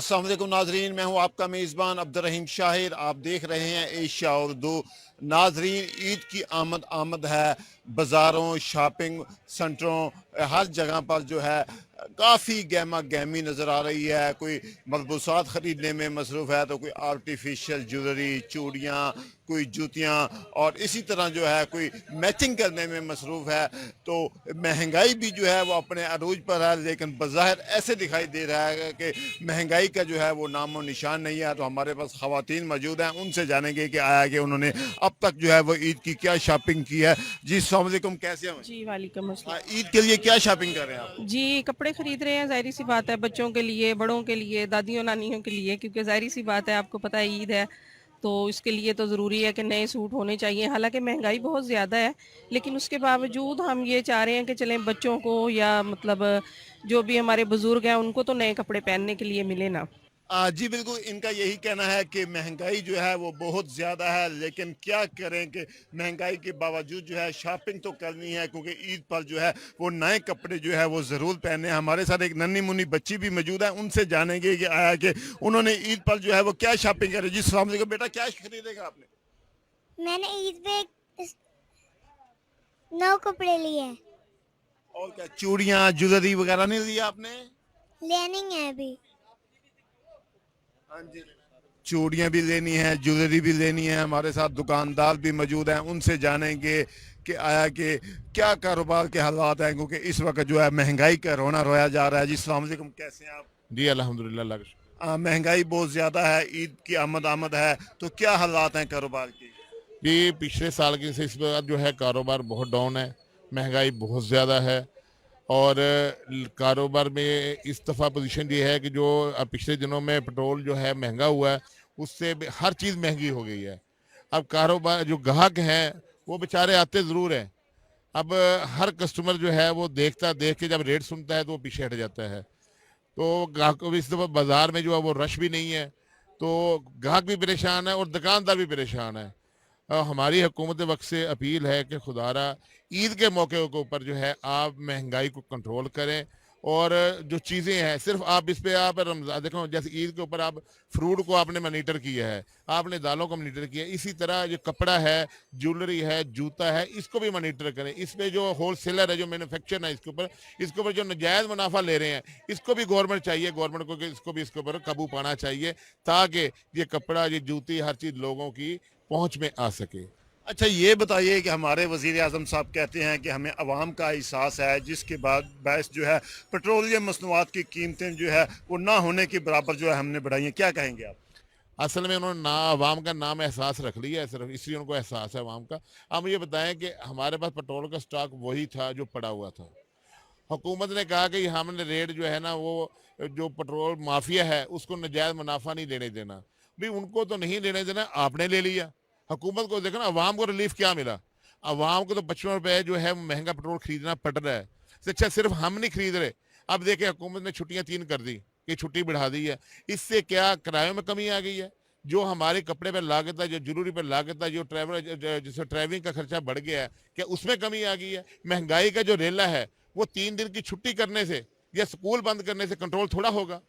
अस्सलाम वालेकुम नाजरीन, मैं हूं आपका मेज़बान अब्दुर्रहीम शाहिर। आप देख रहे हैं एशिया उर्दू। नाजरीन, ईद की आमद आमद है। बाज़ारों, शॉपिंग सेंटरों, हर जगह पर जो है काफ़ी गहमा गहमी नज़र आ रही है। कोई मलबूसात ख़रीदने में मसरूफ़ है तो कोई आर्टिफिशियल ज्वेलरी, चूड़ियाँ, कोई जूतियाँ, और इसी तरह जो है कोई मैचिंग करने में मसरूफ़ है। तो महंगाई भी जो है वो अपने अरूज पर है, लेकिन बज़ाहिर ऐसे दिखाई दे रहा है कि महंगाई का जो है वो नामो निशान नहीं है। तो हमारे पास ख़वातीन मौजूद हैं, उनसे जानेंगे कि आया कि उन्होंने अब तक जो है वो ईद की क्या शॉपिंग की है। जी अस्सलाम वालेकुम, कैसे हैं? जी, वालेकुम अस्सलाम। ईद के लिए क्या शॉपिंग कर रहे हैं आप? जी, कपड़े खरीद रहे हैं, ज़ाहिर सी बात है, बच्चों के लिए, बड़ों के लिए, दादियों नानियों के लिए, क्योंकि ज़ाहिर सी बात है, आपको पता है ईद है, तो इसके लिए तो ज़रूरी है कि नए सूट होने चाहिए। हालांकि महंगाई बहुत ज़्यादा है, लेकिन उसके बावजूद हम ये चाह रहे हैं कि चलें बच्चों को या मतलब जो भी हमारे बुज़ुर्ग हैं उनको तो नए कपड़े पहनने के लिए मिले ना। जी बिल्कुल, इनका यही कहना है कि महंगाई जो है वो बहुत ज़्यादा है, लेकिन क्या करें कि महंगाई के बावजूद जो है शॉपिंग तो करनी है, क्योंकि ईद पर जो है वो नए कपड़े जो है वो ज़रूर पहने। हमारे साथ एक नन्ही मुन्नी बच्ची भी मौजूद है, उनसे जानेंगे कि आया कि उन्होंने ईद पर जो है वो क्या शॉपिंग करी। जी अस्सलाम वालेकुम बेटा, क्या खरीदेगा आपने? मैंने ईद पे नौ कपड़े लिए हैं। और क्या चूड़ियाँ ज्वेलरी वगैरह नहीं लिया आपने? लेनी है अभी। हाँ जी, चूड़ियाँ भी लेनी है, ज्वेलरी भी लेनी है। हमारे साथ दुकानदार भी मौजूद हैं, उनसे जानेंगे कि आया कि क्या कारोबार के हालात हैं, क्योंकि इस वक्त जो है महंगाई का रोना रोया जा रहा है। जी अस्सलाम वालेकुम, कैसे हैं आप? जी अल्हम्दुलिल्लाह, अल्लाह का शुक्र। महंगाई बहुत ज़्यादा है, ईद की आमद आमद है, तो क्या हालात हैं कारोबार की? जी पिछले साल की से इस बार जो है कारोबार बहुत डाउन है, महंगाई बहुत ज़्यादा है। और कारोबार में इस दफ़ा पोजीशन ये है कि जो पिछले दिनों में पेट्रोल जो है महंगा हुआ है, उससे हर चीज़ महंगी हो गई है। अब कारोबार जो ग्राहक हैं वो बेचारे आते ज़रूर हैं। अब हर कस्टमर जो है वो देख के जब रेट सुनता है तो वो पीछे हट जाता है। तो ग्राहक को भी इस दफ़ा बाज़ार में जो है वो रश भी नहीं है, तो ग्राहक भी परेशान है और दुकानदार भी परेशान है। हमारी हुकूमत वक्त से अपील है कि खुदारा ईद के मौके के ऊपर जो है आप महंगाई को कंट्रोल करें। और जो चीज़ें हैं सिर्फ आप इस पे आप रमज़ान देखो, जैसे ईद के ऊपर आप फ्रूट को आपने मॉनिटर किया है, आपने दालों को मॉनिटर किया है, इसी तरह जो कपड़ा है, ज्वेलरी है, जूता है, इसको भी मॉनिटर करें। इस पे जो होलसेलर है, जो मैन्युफैक्चर है, इसके ऊपर जो नाजायज़ मुनाफा ले रहे हैं, इसको भी गवर्नमेंट चाहिए, गवर्नमेंट को कि इसको भी इसके ऊपर काबू पाना चाहिए, ताकि ये कपड़ा, ये जूती, हर चीज़ लोगों की पहुंच में आ सके। अच्छा ये बताइए कि हमारे वज़ीर आज़म साहब कहते हैं कि हमें अवाम का एहसास है, जिसके बाद बायस जो है पेट्रोलियम मसनूआत की कीमतें जो है वो ना होने के बराबर जो है हमने बढ़ाई हैं। क्या कहेंगे आप? असल में उन्होंने ना अवाम का नाम एहसास रख लिया है, सिर्फ इसलिए उनको एहसास है अवाम का। आप मुझे बताएं कि हमारे पास पेट्रोल का स्टॉक वही था जो पड़ा हुआ था। हुकूमत ने कहा कि हमने रेट जो है ना वो जो पेट्रोल माफिया है उसको नजायज़ मुनाफा नहीं लेने देना। भाई उनको तो नहीं लेने देना, आपने ले लिया। हुकूमत को देखो ना, अवाम को रिलीफ क्या मिला? अवाम को तो 55 रुपए जो है महंगा पेट्रोल खरीदना पड़ रहा है। अच्छा सिर्फ हम नहीं खरीद रहे, अब देखिए हुकूमत ने छुट्टियां 3 कर दी, कि छुट्टी बढ़ा दी है। इससे क्या किरायों में कमी आ गई है? जो हमारे कपड़े पर लागत है, जो जरूरी पर लागत है, जो ट्रैवल जिससे ट्रैवलिंग का खर्चा बढ़ गया है, क्या उसमें कमी आ गई है? महंगाई का जो रेला है वो 3 दिन की छुट्टी करने से या स्कूल बंद करने से कंट्रोल थोड़ा होगा।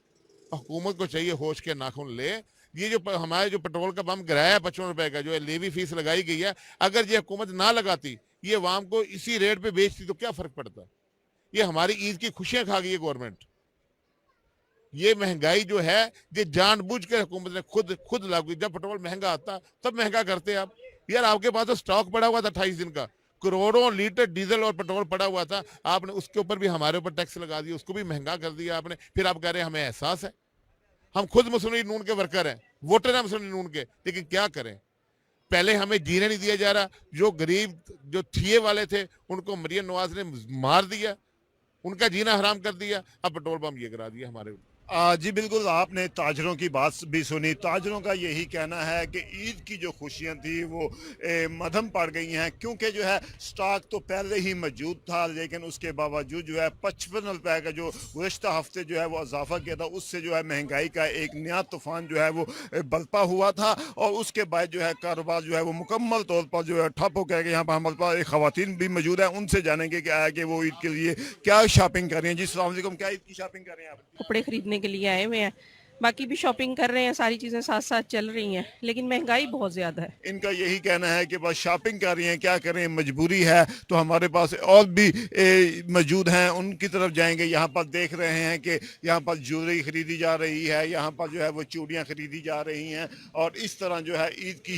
हुकूमत को चाहिए होश के नाखून ले। ये जो हमारे जो पेट्रोल का पंप गिराया है 55 रुपए का, जो लेवी फीस लगाई गई है, अगर ये हुकूमत ना लगाती, ये आवाम को इसी रेट पे बेचती, तो क्या फर्क पड़ता? ये हमारी ईद की खुशियां खा गई है गवर्नमेंट। ये महंगाई जो है ये जानबूझ के हुकूमत ने खुद खुद लागू। जब पेट्रोल महंगा आता तब महंगा करते आप। यार आपके पास तो स्टॉक पड़ा हुआ था 28 दिन का, करोड़ों लीटर डीजल और पेट्रोल पड़ा हुआ था, आपने उसके ऊपर भी हमारे ऊपर टैक्स लगा दिया, उसको भी महंगा कर दिया आपने। फिर आप कह रहे हैं हमें एहसास है। हम खुद मुस्लिम नून के वर्कर हैं, वोटर हैं मुस्लिम नून के, लेकिन क्या करें, पहले हमें जीने नहीं दिया जा रहा। जो गरीब जो थिए वाले थे उनको मरियम नवाज ने मार दिया, उनका जीना हराम कर दिया। अब पेट्रोल पंप ये करा दिया हमारे ऊपर। जी बिल्कुल, आपने ताजरों की बात भी सुनी। ताजरों का यही कहना है कि ईद की जो खुशियां थी वो मद्धम पड़ गई हैं, क्योंकि जो है स्टॉक तो पहले ही मौजूद था, लेकिन उसके बावजूद जो है 55 रुपए का जो गुज़श्ता हफ्ते जो है वो इजाफा किया था, उससे जो है महंगाई का एक नया तूफान जो है वो बलपा हुआ था। और उसके बाद जो है कारोबार जो है वो मुकम्मल तौर पर जो है ठप हो गया। यहाँ पर हमारे पास एक ख़वातीन भी मौजूद है, उनसे जानेंगे कि आया कि वो ईद के लिए क्या शॉपिंग कर रही हैं। जी अस्सलाम वालेकुम, क्या ईद की शॉपिंग कर रहे हैं आप? कपड़े खरीदने के लिए आए हुए हैं, बाकी भी शॉपिंग कर रहे हैं, सारी चीज़ें साथ साथ चल रही हैं, लेकिन महंगाई बहुत ज़्यादा है। इनका यही कहना है कि बस शॉपिंग कर रही हैं, क्या करें, मजबूरी है। तो हमारे पास और भी मौजूद हैं, उनकी तरफ जाएंगे। यहाँ पर देख रहे हैं कि यहाँ पर ज्वेलरी खरीदी जा रही है, यहाँ पर जो है वो चूड़ियाँ खरीदी जा रही हैं, और इस तरह जो है ईद की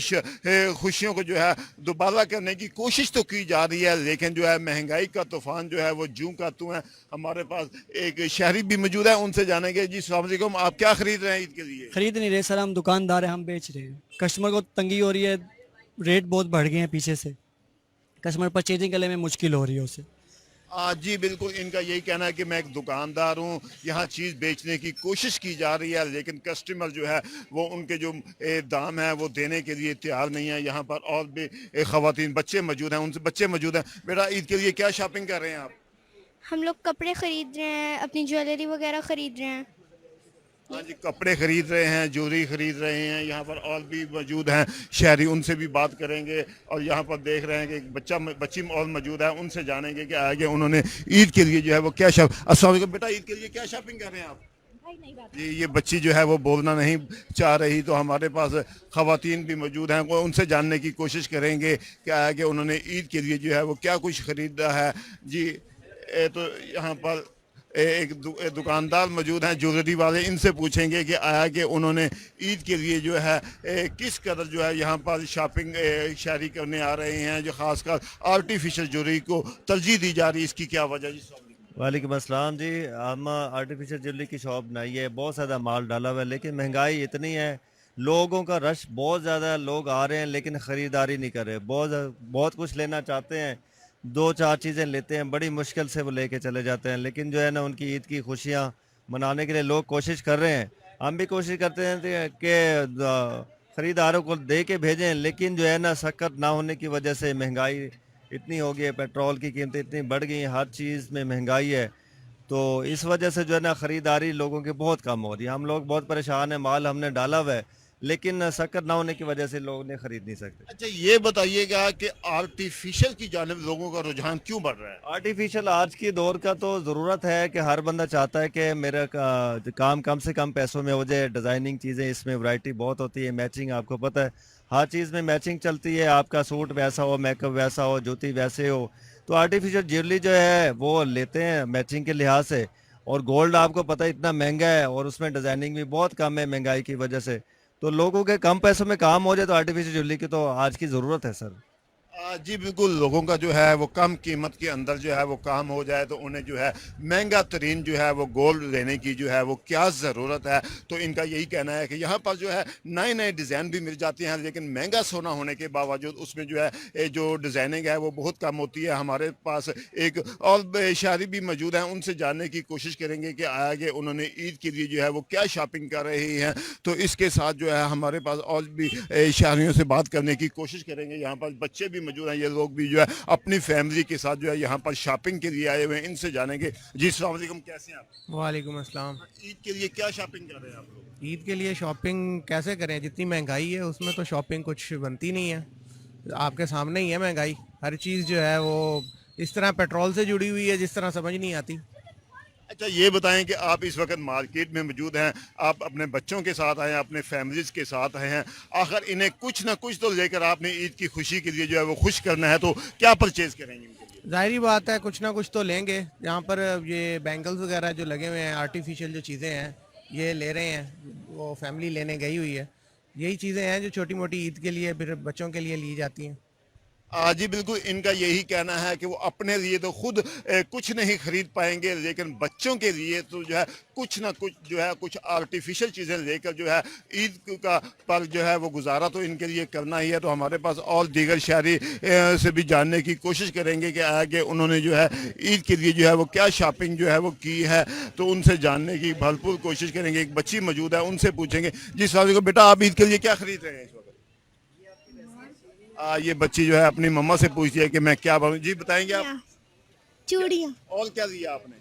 खुशियों को जो है दोबारा करने की कोशिश तो की जा रही है, लेकिन जो है महंगाई का तूफान जो है वो जूं का तूं है। हमारे पास एक शहरी भी मौजूद है, उनसे जानेंगे। जी अस्सलाम वालेकुम, आप क्या खरीद रहे हैं ईद के लिए? खरीद नहीं रहे सर, हम दुकानदार हैं, हम बेच रहे हैं। कस्टमर को तंगी हो रही है, रेट बहुत बढ़ गए हैं पीछे से, कस्टमर परचेजिंग करने में मुश्किल हो रही है उसे। जी बिल्कुल, इनका यही कहना है कि मैं एक दुकानदार हूँ, यहाँ चीज़ बेचने की कोशिश की जा रही है, लेकिन कस्टमर जो है वो उनके जो दाम है वो देने के लिए तैयार नहीं है। यहाँ पर और भी ख़वातीन बच्चे मौजूद हैं, उनसे बच्चे मौजूद हैं। बेटा, ईद के लिए क्या शॉपिंग कर रहे हैं आप? हम लोग कपड़े खरीद रहे हैं, अपनी ज्वेलरी वगैरह खरीद रहे हैं। हाँ जी, कपड़े खरीद रहे हैं, ज्वेलरी खरीद रहे हैं। यहाँ पर और भी मौजूद हैं शहरी, उनसे भी बात करेंगे। और यहाँ पर देख रहे हैं कि एक बच्ची और मौजूद है, उनसे जानेंगे कि आगे उन्होंने ईद के लिए जो है वो क्या अस्सलाम वालेकुम बेटा, ईद के लिए क्या शॉपिंग कर रहे हैं आप? जी, ये बच्ची जो है वो बोलना नहीं चाह रही, तो हमारे पास ख़वातीन भी मौजूद हैं, वो उनसे जानने की कोशिश करेंगे कि आगे उन्होंने ईद के लिए जो है वो क्या कुछ ख़रीदा है। जी तो यहाँ पर एक दुकानदार मौजूद हैं, ज्वेलरी वाले, इनसे पूछेंगे कि आया कि उन्होंने ईद के लिए जो है किस कदर जो है यहाँ पर शॉपिंग शहरी करने आ रहे हैं, जो ख़ासकर आर्टिफिशियल ज्वेलरी को तरजीह दी जा रही है, इसकी क्या वजह? जी वालेकुम अस्सलाम जी। हम आर्टिफिशियल ज्वेलरी की शॉप बनाई है, बहुत ज़्यादा माल डाला हुआ है, लेकिन महंगाई इतनी है, लोगों का रश बहुत ज़्यादा, लोग आ रहे हैं लेकिन ख़रीदारी नहीं कर रहे। बहुत कुछ लेना चाहते हैं, 2-4 चीज़ें लेते हैं, बड़ी मुश्किल से वो लेके चले जाते हैं, लेकिन जो है ना उनकी ईद की खुशियाँ मनाने के लिए लोग कोशिश कर रहे हैं। हम भी कोशिश करते हैं कि ख़रीदारों को दे के भेजें, लेकिन जो है ना शक्कर ना होने की वजह से महंगाई इतनी हो गई है, पेट्रोल की कीमतें इतनी बढ़ गई हैं, हर चीज़ में महंगाई है, तो इस वजह से जो है ना ख़रीदारी लोगों की बहुत कम हो रही है। हम लोग बहुत परेशान हैं, माल हमने डाला हुआ है, लेकिन शक्कर ना होने की वजह से लोग ने ख़रीद नहीं सकते। अच्छा, ये बताइएगा कि आर्टिफिशियल की जानिब लोगों का रुझान क्यों बढ़ रहा है? आर्टिफिशियल आज की दौर का तो ज़रूरत है कि हर बंदा चाहता है कि मेरा काम कम से कम पैसों में हो जाए। डिज़ाइनिंग चीज़ें, इसमें वैरायटी बहुत होती है, मैचिंग आपको पता है, हर चीज़ में मैचिंग चलती है, आपका सूट वैसा हो, मेकअप वैसा हो, जूती वैसे हो, तो आर्टिफिशियल ज्वेलरी जो है वो लेते हैं मैचिंग के लिहाज से। और गोल्ड आपको पता है इतना महंगा है, और उसमें डिज़ाइनिंग भी बहुत कम है महंगाई की वजह से, तो लोगों के कम पैसों में काम हो जाए तो आर्टिफिशियल ज्वेलरी की तो आज की ज़रूरत है सर। जी बिल्कुल, लोगों का जो है वो कम कीमत के अंदर जो है वो काम हो जाए, तो उन्हें जो है महंगा तरीन जो है वो गोल्ड लेने की जो है वो क्या ज़रूरत है। तो इनका यही कहना है कि यहाँ पर जो है नए नए डिज़ाइन भी मिल जाते हैं, लेकिन महंगा सोना होने के बावजूद उसमें जो है जो डिज़ाइनिंग है वो बहुत कम होती है। हमारे पास एक और शायरी भी मौजूद हैं, उनसे जानने की कोशिश करेंगे कि आगे उन्होंने ईद के लिए जो है वो क्या शॉपिंग कर रही हैं। तो इसके साथ जो है हमारे पास और भी शायरियों से बात करने की कोशिश करेंगे। यहाँ पर बच्चे भी मौजूद हैं, ये लोग भी जो है अपनी फैमिली के साथ जो है यहाँ पर शॉपिंग के लिए आए हुए हैं, इनसे जानेंगे। जी अस्सलाम वालेकुम, कैसे हैं आप? वालेकुम अस्सलाम। ईद के लिए क्या शॉपिंग कर रहे हैं आप लोग? ईद के लिए शॉपिंग कैसे करें, जितनी महंगाई है उसमें तो शॉपिंग कुछ बनती नहीं है। आपके सामने ही है महंगाई, हर चीज़ जो है वो इस तरह पेट्रोल से जुड़ी हुई है जिस तरह समझ नहीं आती। अच्छा, ये बताएं कि आप इस वक्त मार्केट में मौजूद हैं, आप अपने बच्चों के साथ आए हैं, अपने फैमिलीज़ के साथ आए हैं, आखिर इन्हें कुछ ना कुछ तो लेकर आपने ईद की खुशी के लिए जो है वो खुश करना है, तो क्या परचेज़ करेंगे इनके लिए? जाहिर बात है कुछ ना कुछ तो लेंगे। यहाँ पर ये बैंगल्स वगैरह जो लगे हुए हैं, आर्टिफिशियल जो चीज़ें हैं ये ले रहे हैं, वो फैमिली लेने गई हुई है। यही चीज़ें हैं जो छोटी मोटी ईद के लिए फिर बच्चों के लिए ली जाती हैं। जी बिल्कुल, इनका यही कहना है कि वो अपने लिए तो खुद कुछ नहीं खरीद पाएंगे, लेकिन बच्चों के लिए तो जो है कुछ ना कुछ जो है कुछ आर्टिफिशियल चीज़ें लेकर जो है ईद का पर जो है वो गुजारा तो इनके लिए करना ही है। तो हमारे पास और दीगर शायरी से भी जानने की कोशिश करेंगे कि आगे उन्होंने जो है ईद के लिए जो है वो क्या शॉपिंग जो है वो की है, तो उनसे जानने की भरपूर कोशिश करेंगे। एक बच्ची मौजूद है, उनसे पूछेंगे। जी सवाल को बेटा, आप ईद के लिए क्या खरीद रहे हैं इस वक्त? ये बच्ची जो है अपनी मम्मा से पूछती है कि मैं क्या बनूं। जी बताएंगे आप? चूड़ियाँ और क्या लिया आपने?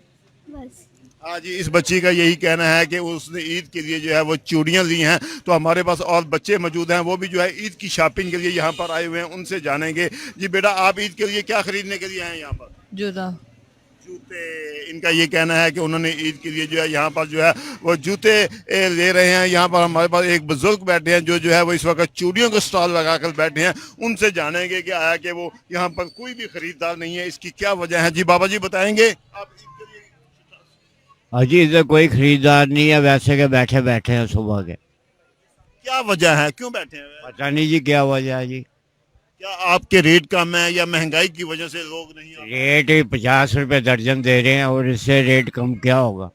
बस। जी, इस बच्ची का यही कहना है कि उसने ईद के लिए जो है वो चूड़ियाँ ली हैं। तो हमारे पास और बच्चे मौजूद हैं, वो भी जो है ईद की शॉपिंग के लिए यहाँ पर आए हुए हैं, उनसे जानेंगे। जी बेटा, आप ईद के लिए क्या खरीदने के लिए आए हैं यहाँ पर? जूता। जूते, इनका ये कहना है कि उन्होंने ईद के लिए जो है यहाँ पर जो है वो जूते ले रहे हैं। यहाँ पर हमारे पास एक बुजुर्ग बैठे हैं जो है वो इस वक्त चूड़ियों का स्टॉल लगाकर बैठे हैं। उनसे जानेंगे कि आया कि वो यहाँ पर कोई भी खरीदार नहीं है, इसकी क्या वजह है। जी बाबा जी बताएंगे आप ईद के लिए अजी इधर कोई खरीदार नहीं है, वैसे के बैठे बैठे हैं सुबह के। क्या वजह है, क्यों बैठे हैं? पता नहीं जी क्या वजह है जी। क्या आपके रेट कम है या महंगाई की वजह से लोग नहीं आ रहे? रेट ही 50 रुपए दर्जन दे रहे हैं और इससे रेट कम क्या होगा।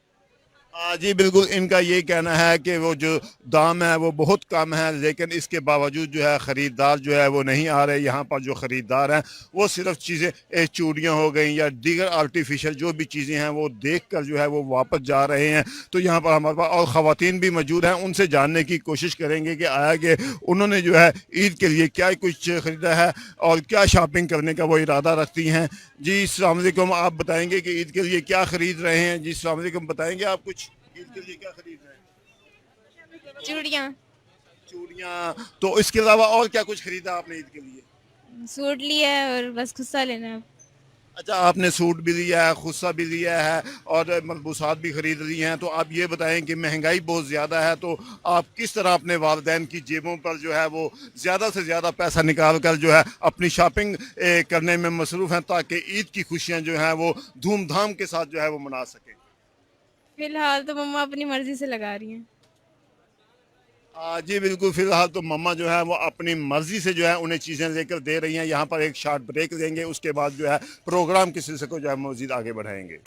जी बिल्कुल, इनका ये कहना है कि वो जो दाम है वो बहुत कम है, लेकिन इसके बावजूद जो है ख़रीदार जो है वो नहीं आ रहे। यहाँ पर जो ख़रीदार हैं वो सिर्फ चीज़ें चूड़ियाँ हो गई या दीगर आर्टिफिशियल जो भी चीज़ें हैं वो देख कर जो है वो वापस जा रहे हैं। तो यहाँ पर हमारे पास और ख़वातीन भी मौजूद हैं, उनसे जानने की कोशिश करेंगे कि आया कि उन्होंने जो है ईद के लिए क्या कुछ ख़रीदा है और क्या शॉपिंग करने का वो इरादा रखती हैं। जी अस्सलाम वालेकुम, आप बताएँगे कि ईद के लिए क्या ख़रीद रहे हैं? जी अस्सलाम वालेकुम, बताएँगे आप कुछ ईद के लिए क्या खरीद रहे हैं? चूड़ियाँ, चूड़ियाँ, तो इसके अलावा और क्या कुछ खरीदा आपने ईद के लिए? सूट लिया है और बस गुस्सा लेना है। अच्छा, आपने सूट भी लिया है, खुस्सा भी लिया है और मलबूसात भी खरीद ली हैं। तो आप ये बताएं कि महंगाई बहुत ज़्यादा है, तो आप किस तरह अपने वालिदैन की जेबों पर जो है वो ज़्यादा से ज़्यादा पैसा निकाल कर जो है अपनी शॉपिंग करने में मसरूफ़ हैं ताकि ईद की खुशियाँ जो हैं वो धूमधाम के साथ जो है वो मना सकें? फिलहाल तो मम्मा अपनी मर्जी से लगा रही हैं। जी बिल्कुल, फ़िलहाल तो मम्मा जो है वो अपनी मर्ज़ी से जो है उन्हें चीज़ें लेकर दे रही हैं। यहाँ पर एक शॉर्ट ब्रेक लेंगे, उसके बाद जो है प्रोग्राम के सिलसिले को जो है मज़ीद आगे बढ़ाएंगे।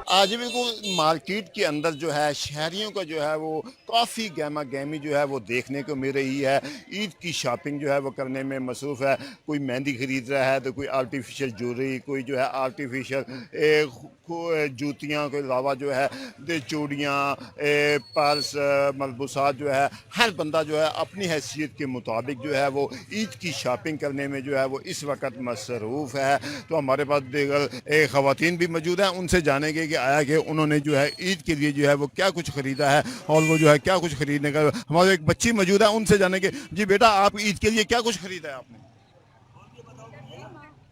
आज बिल्कुल मार्केट के अंदर जो है शहरियों का जो है वो काफ़ी गहमा गहमी जो है वो देखने को मिल रही है। ईद की शॉपिंग जो है वो करने में मसरूफ़ है। कोई मेहंदी ख़रीद रहा है तो कोई आर्टिफिशियल ज्वेलरी, कोई जो है आर्टिफिशियल जूतियाँ के अलावा जो है चूड़ियाँ, पर्स, मलबूसात जो है हर बंदा जो है अपनी हैसियत के मुताबिक जो है वो ईद की शॉपिंग करने में जो है वो इस वक्त मसरूफ़ है। तो हमारे पास दीगर ख़वातीन भी मौजूद हैं, उनसे जानेंगे कि आया कि उन्होंने जो है ईद के लिए जो है वो क्या कुछ ख़रीदा है और वो जो है क्या कुछ ख़रीदने का। हमारे एक बच्ची मौजूद है, उनसे जानेंगे। जी बेटा, आप ईद के लिए क्या कुछ ख़रीदा है आपने?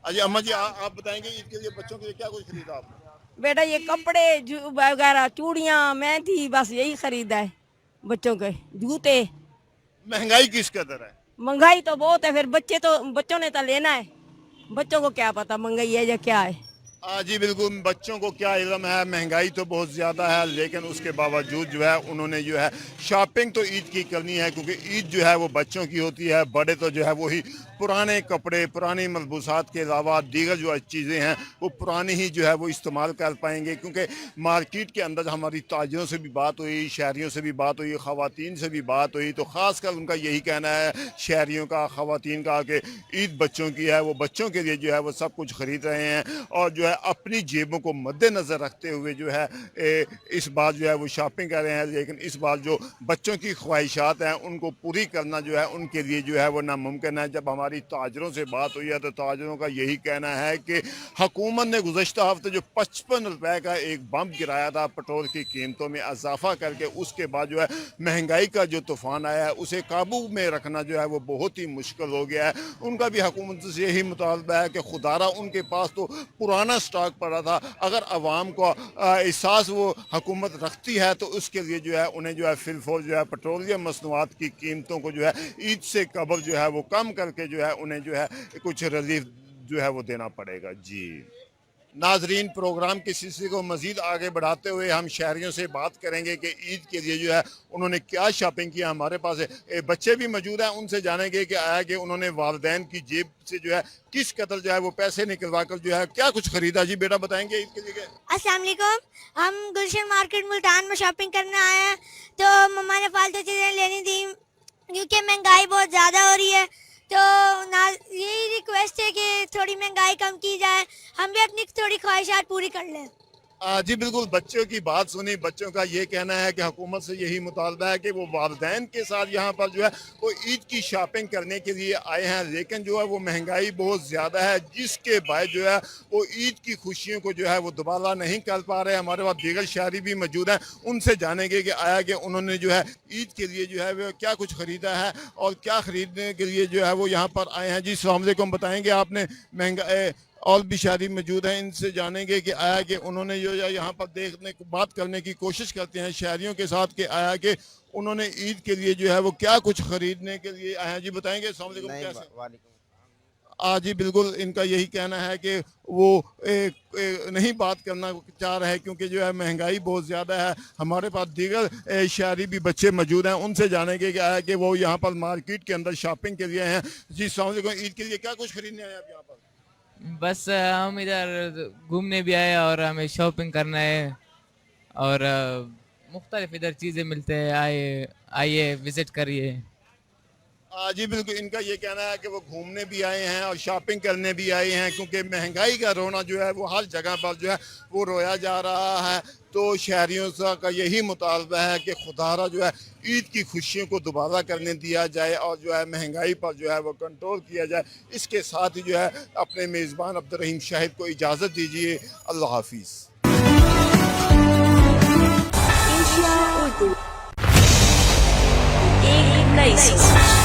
अजी अम्मा जी, आप बताएंगे ईद के लिए बच्चों के लिए क्या कुछ ख़रीदा आपने? बेटा ये कपड़े वगैरह, चूड़ियाँ, मेहंदी, बस यही खरीदा है बच्चों के, जूते। महंगाई किस कदर है? महंगाई तो बहुत है, फिर बच्चों ने तो लेना है, बच्चों को क्या पता महंगाई है या क्या है। जी बिल्कुल, बच्चों को क्या इल्म है, महंगाई तो बहुत ज़्यादा है, लेकिन उसके बावजूद जो है उन्होंने जो है शॉपिंग तो ईद की करनी है क्योंकि ईद जो है वो बच्चों की होती है। बड़े तो जो है वही पुराने कपड़े, पुरानी मलबूसात के अलावा दीगर जो चीज़ें हैं वो पुरानी ही जो है वो इस्तेमाल कर पाएंगे। क्योंकि मार्केट के अंदर हमारी ताजिरों से भी बात हुई, शहरियों से भी बात हुई, ख़वातीन से भी बात हुई, तो ख़ास कर उनका यही कहना है शहरियों का, ख़वातीन का, कि ईद बच्चों की है, वो बच्चों के लिए जो है वो सब कुछ ख़रीद रहे हैं और जो है अपनी जेबों को मद्देनज़र रखते हुए जो है इस बार जो है वो शॉपिंग कर रहे हैं। लेकिन इस बार जो बच्चों की ख्वाहिशात हैं उनको पूरी करना जो है उनके लिए जो है वो नामुमकिन है। जब हमारी ताजरों से बात हुई है तो ताजरों का यही कहना है कि हुकूमत ने गुज़श्ता हफ्ते जो 55 रुपए का एक बम गिराया था पेट्रोल की कीमतों में इजाफा करके, उसके बाद जो है महंगाई का जो तूफ़ान आया है उसे काबू में रखना जो है वो बहुत ही मुश्किल हो गया है। उनका भी हुकूमत से यही मुतालबा है कि खुदारा उनके पास तो पुराना स्टॉक पड़ा था, अगर अवाम को एहसास वो हुकूमत रखती है तो उसके लिए जो है उन्हें जो है फिलफोल जो है पेट्रोलियम मसनूआत की कीमतों को जो है ईद से कबल जो है वो कम करके जो है उन्हें जो है कुछ रिलीफ जो है वो देना पड़ेगा। जी नाजरीन, प्रोग्राम के सिलसिले को मज़ीद आगे बढ़ाते हुए हम शहरियों से बात करेंगे कि ईद के लिए जो है उन्होंने क्या शॉपिंग किया। हमारे पास बच्चे भी मौजूद हैं, उनसे जानेंगे कि आया कि उन्होंने वालिदैन की जेब से जो है किस कदर जो है वो पैसे निकलवा कर जो है क्या कुछ खरीदा। जी बेटा बताएंगे ईद के लिए? अस्सलाम वालेकुम, हम गुलशन मार्केट मुल्तान में शॉपिंग करने आए हैं। तो मम्मा ने फालतू चीज़ें लेनी थी क्योंकि महंगाई बहुत ज़्यादा हो रही है, तो यही रिक्वेस्ट है कि थोड़ी महंगाई कम की जाए, हम भी अपनी थोड़ी ख्वाहिशात पूरी कर लें। जी बिल्कुल, बच्चों की बात सुनी। बच्चों का ये कहना है कि हुकूमत से यही मुतालबा है कि वो वालिदैन के साथ यहाँ पर जो है वो ईद की शॉपिंग करने के लिए आए हैं, लेकिन जो है वो महंगाई बहुत ज़्यादा है, जिसके बाद जो है वो ईद की खुशियों को जो है वो दोबारा नहीं कर पा रहे। हमारे पास दीगर शहरी भी मौजूद हैं, उनसे जानेंगे कि आया कि उन्होंने जो है ईद के लिए जो है वो क्या कुछ ख़रीदा है और क्या ख़रीदने के लिए जो है वो यहाँ पर आए हैं। जी अस्सलाम वालेकुम, बताएँगे आपने महंगा और भी शहरी मौजूद हैं, इनसे जानेंगे कि आया कि उन्होंने जो यहाँ पर देखने को बात करने की कोशिश करते हैं शहरियों के साथ कि आया कि उन्होंने ईद के लिए जो है वो क्या कुछ खरीदने के लिए आए हैं। जी बताएंगे, अस्सलाम वालेकुम, कैसे? जी बिल्कुल, इनका यही कहना है कि वो नहीं बात करना चाह रहे हैं क्योंकि जो है महंगाई बहुत ज़्यादा है। हमारे पास दीगर शहरी भी बच्चे मौजूद हैं, उनसे जानेंगे कि आया कि वो यहाँ पर मार्केट के अंदर शॉपिंग के लिए आए हैं। जी अस्सलाम वालेकुम, ईद के लिए क्या कुछ खरीदने आए हैं आप यहाँ पर? बस हम इधर घूमने भी आए और हमें शॉपिंग करना है और मुख्तलिफ इधर चीज़ें मिलते हैं, आइए विज़िट करिए। जी बिल्कुल, इनका ये कहना है कि वो घूमने भी आए हैं और शॉपिंग करने भी आए हैं क्योंकि महंगाई का रोना जो है वो हर जगह पर जो है वो रोया जा रहा है। तो शहरियों का यही मुतालबा है कि खुदारा जो है ईद की खुशियों को दोबारा करने दिया जाए और जो है महंगाई पर जो है वो कंट्रोल किया जाए। इसके साथ ही जो है अपने मेज़बान अब्दुर्रहीम शाहिद को इजाज़त दीजिए। अल्लाह हाफिज़। एक नई सोच।